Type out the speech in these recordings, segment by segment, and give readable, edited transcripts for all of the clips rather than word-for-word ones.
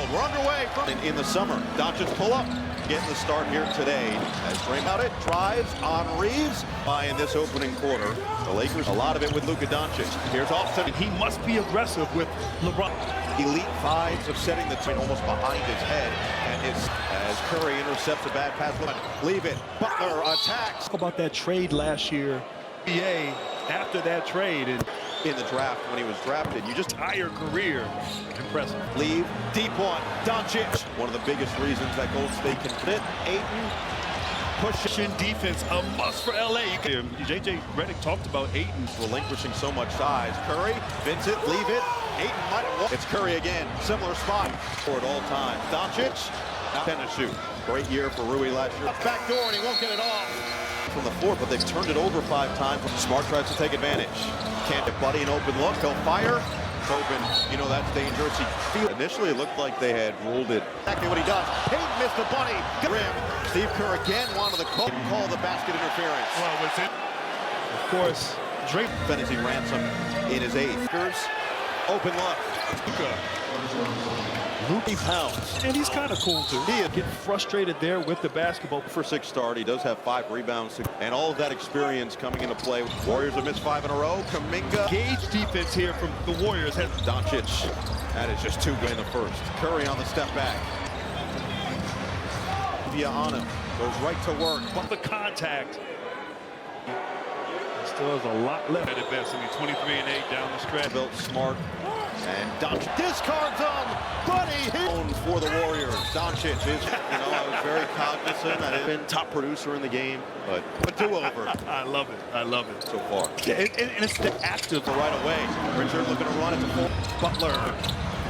field. We're underway in the summer. Doncic pull up. Getting the start here today as Draymond it drives on Reeves in this opening quarter. The Lakers, a lot of it with Luka Doncic. Here's Austin. He must be aggressive with LeBron. Elite fives of setting the train almost behind his head, and it's as Curry intercepts a bad pass. Leave it. Butler attacks. Talk about that trade last year. NBA after that trade and in the draft when he was drafted, you just entire career. Impressive. Leave deep one. Doncic. One of the biggest reasons that Golden State can fit. Ayton pushing defense, a must for LA. JJ Redick talked about Ayton relinquishing so much size. Curry, Vincent, leave it. Ayton might have won. It's Curry again. Similar spot for at all times. Doncic, out 10 to shoot. Great year for Rui last year. Back door, and he won't get it off from the floor, but they've turned it over 5 times. Smart tries to take advantage. Can't get Buddy an open look. He'll fire. Open, you know that's dangerous. Initially, it looked like they had ruled it. Exactly what he does. Payton missed the bunny. Rim. Steve Kerr again wanted the call the basket interference. Well, was it? Of course, Drake. Fantasy ransom in his 8th. Open look. Luka pounds. And he's kind of cool too. He is getting frustrated there with the basketball. For 6 start, he does have 5 rebounds, and all of that experience coming into play. Warriors have missed 5 in a row. Kuminga. Gauge defense here from the Warriors. Doncic. That is just too good in the first. Curry on the step back. Via on him. Goes right to work. But the contact. Still has a lot left at best. I mean, 23 and 8 down the stretch. Built smart. And Doncic discards him. Buddy hit for the Warriors. Doncic is, I was very cognizant that he'd been top producer in the game, but a do-over. I love it. I love it so far. Yeah, and it's the active right away. Richard looking to run it to full. Butler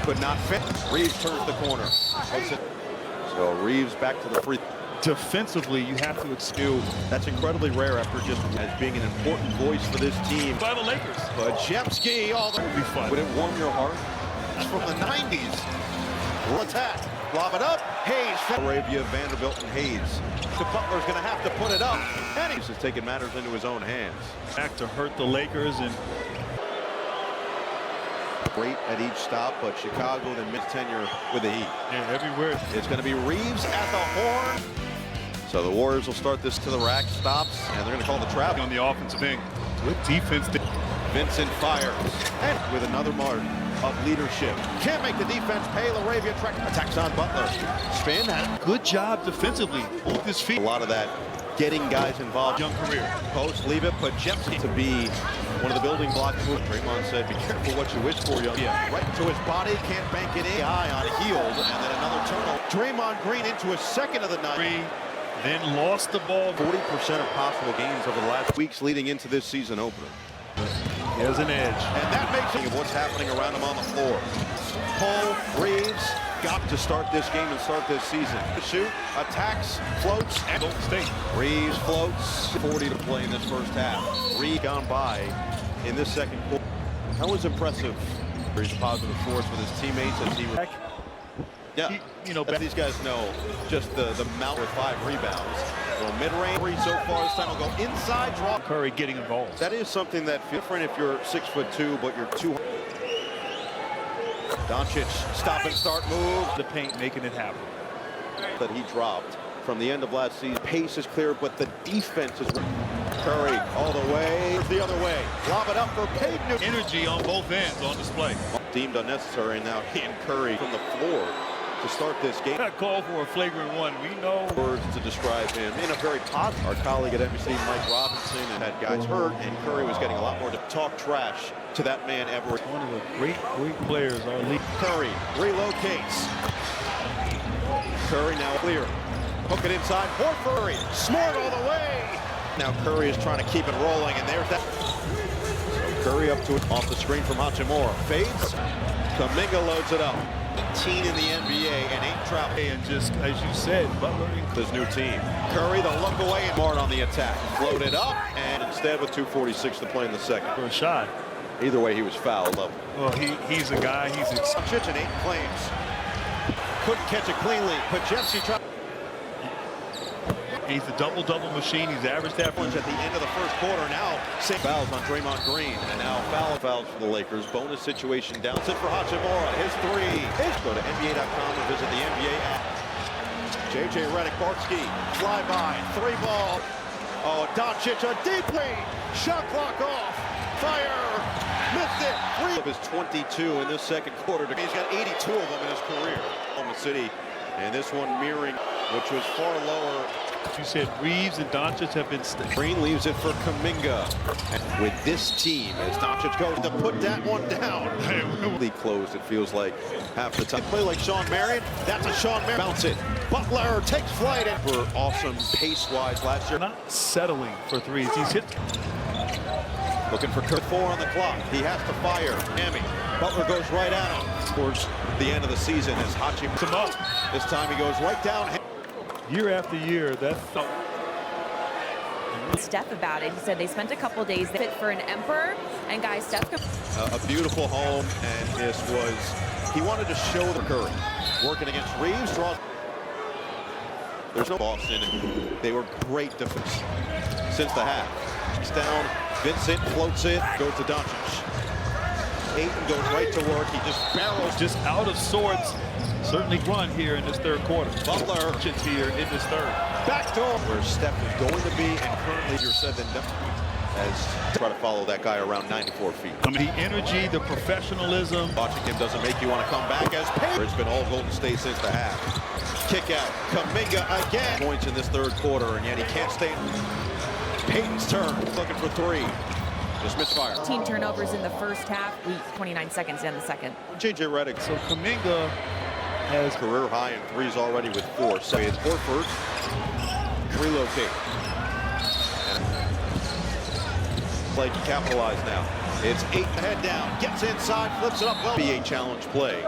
could not fit. Reeves turns the corner. So Reeves back to the free. Defensively, you have to excuse. That's incredibly rare after just as being an important voice for this team. By the Lakers. But Jepski, that would be fun. Would it warm your heart? That's from the 90s. We'll attack. Lob it up. Hayes. Arabia, Vanderbilt, and Hayes. The Butler's going to have to put it up. And he's just taking matters into his own hands. Back to hurt the Lakers and great at each stop, but Chicago then mid-tenure with the Heat. Yeah, everywhere. It's going to be Reeves at the horn. So the Warriors will start this to the rack, stops, and they're going to call the trap on the offensive end. Good defense. Vincent fires, and with another mark of leadership. Can't make the defense pay. LaRavia attacks on Butler. Spin. Good job defensively. Both his feet. A lot of that getting guys involved. Young career. Post, leave it, but Jepsi to be one of the building blocks. Draymond said, be careful what you wish for, young. Yeah. Right to his body, can't bank it in. Eye on heels, and then another turnover. Draymond Green into his second of the night. Then lost the ball. 40% of possible games over the last weeks leading into this season opener. He has an edge. And that makes it of what's happening around him on the floor. Paul Reeves got to start this game and start this season. To shoot, attacks, floats, and Golden State. Reeves floats. 40 to play in this first half. Reeves gone by in this second quarter. That was impressive. He's a positive force with his teammates as he was. Yeah, as these guys know, just the amount with 5 rebounds. Well, mid-range so far this time will go inside draw. Curry getting involved. That is something that feels different if you're 6'2", but you're 200. Doncic, stop and start move. The paint making it happen. That he dropped from the end of last season. Pace is clear, but the defense is Curry all the way. The other way. Lob it up for Payton. Energy on both ends on display. Deemed unnecessary, and now he and Curry from the floor to start this game. That call for a flagrant one. We know words to describe him in a very positive. Our colleague at NBC, Mike Robinson, and had guys hurt, and Curry was getting a lot more to talk trash to that man ever. One of the great players our league. Curry relocates. Curry now clear. Hook it inside. Horford. Smart all the way. Now Curry is trying to keep it rolling, and there's that. So Curry up to it off the screen from Hachimura. Fades. Kuminga loads it up. 18 in the NBA and 8 travel. And just as you said, Butler his new team. Curry the look away and Smart on the attack. Floated up, and instead with 2:46 to play in the second. For a shot. Either way, he was foul level. Well, he's a guy. He's Doncic and 8 claims. Couldn't catch it cleanly. Pajemski tried. And he's a double-double machine. He's averaged that At the end of the first quarter, now 6 fouls on Draymond Green, and now fouls for the Lakers. Bonus situation down. Sit for Hachimura. His three. Go to NBA.com and visit the NBA app. JJ Redick, Bartsky, flyby, 3-ball. Oh, Doncic, a deep lead. Shot clock off. Fire. Missed it. 3 of his 22 in this second quarter. He's got 82 of them in his career. Oklahoma City, and this one mirroring, which was far lower. You said Reeves and Doncic have been. Green leaves it for Kuminga. And with this team, as Doncic goes to put that one down. Really closed, it feels like, half the time. Play like Sean Marion. That's a Sean Marion. Bounce it. Butler takes flight. And for awesome pace-wise last year. Not settling for threes. He's hit. Looking for 4 on the clock. He has to fire. Miami. Butler goes right at him. Towards the end of the season as Hachi puts him up. This time he goes right down. Year after year, that felt. Steph about it. He said they spent a couple days fit for an emperor, and guys, Steph. A beautiful home, and this was, he wanted to show the Curry. Working against Reeves, draws. There's no Boston. They were great defense since the half. He's down, Vincent floats it, goes to Doncic. Ayton goes right to work. He just barrels. Just out of sorts. Certainly run here in this third quarter. Butler here in this third. Back door where Steph is going to be, and currently easier said than done as try to follow that guy around 94 feet. I mean, the energy, the professionalism. Watching him doesn't make you want to come back as Payton. It's been all Golden State since the half. Kick out. Kuminga again. Points in this third quarter, and yet he can't stay. Payton's turn. Looking for 3. Just misfire. 15 turnovers in the first half. 29 seconds in the second. JJ Redick. So Kuminga has Career high in threes already with 4. So it's Horford. Relocate. Play to capitalize now. It's 8 head down. Gets inside. Flips it up. Well, NBA challenge play.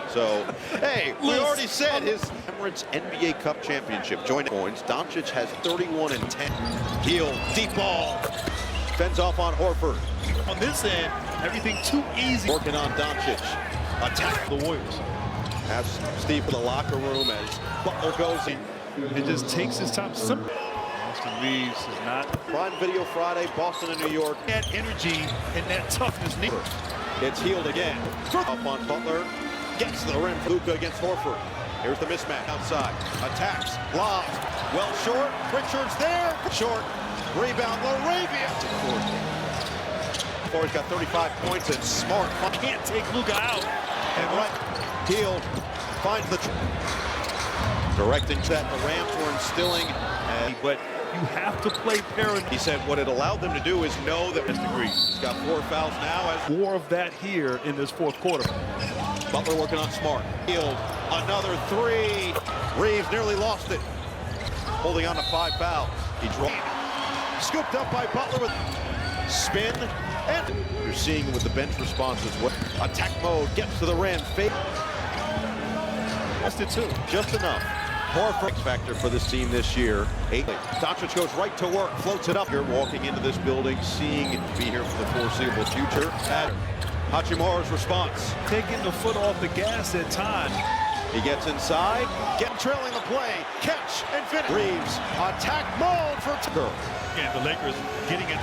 So, hey, we already said his Emirates NBA Cup championship. Joint points. Doncic has 31 and 10. Heel. Deep ball. Fends off on Horford. on this end, everything too easy. Working on Doncic. Attack The Warriors. Has Steve in the locker room as Butler goes in. It just takes his time. Austin Reeves is not. Prime Video Friday, Boston and New York. That energy and that toughness. It's healed again. Up on Butler. Gets to the rim. Luka against Horford. Here's the mismatch outside. Attacks. Lobs. Well short. Pritchard's there. Short. Rebound. Laravia. He's got 35 points and Smart. Can't take Luka out. And right. Healed. Finds the directing that the Rams were instilling. But you have to play parent. He said what it allowed them to do is know that he's got 4 fouls now. As more of that here in this fourth quarter. Butler working on Smart. Healed. Another 3. Reeves nearly lost it. Holding on to 5 fouls. He dropped. Scooped up by Butler with spin. And you're seeing with the bench response as well. Attack mode. Gets to the rim. Fake. Lost it too. Just enough. Horford factor for this team this year. 8. Doncic goes right to work, floats it up here, walking into this building, seeing it be here for the foreseeable future. Hachimura's response. Taking the foot off the gas at times. He gets inside, trailing the play, catch and finish. Reeves, attack mode for Tucker. And the Lakers getting it.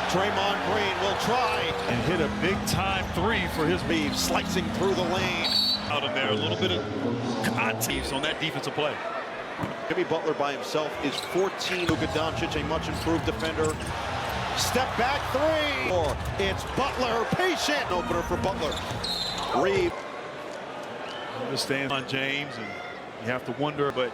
Draymond Green will try. And hit a big time 3 for his Reeves slicing through the lane. Out of there, a little bit of context on that defensive play. Jimmy Butler by himself is 14. Luka Doncic, a much improved defender. Step back 3. Or it's Butler, patient opener for Butler. Reeves. Understand on James, and you have to wonder, but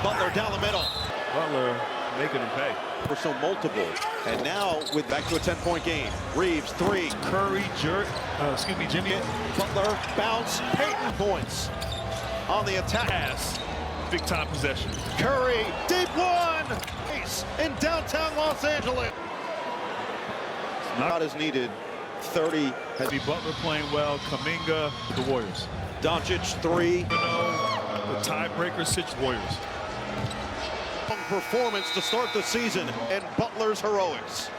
Butler down the middle. Butler making him pay. For so multiple, and now with back to a 10-point game. Reeves 3. Curry, Jimmy. Butler bounce. Payton points on the attack. Pass. Big time possession. Curry deep one. Ace in downtown Los Angeles. Not as needed. 30. Heavy Butler playing well. Kuminga, the Warriors. Doncic 3. The tiebreaker 6 Warriors. Performance to start the season and Butler's heroics.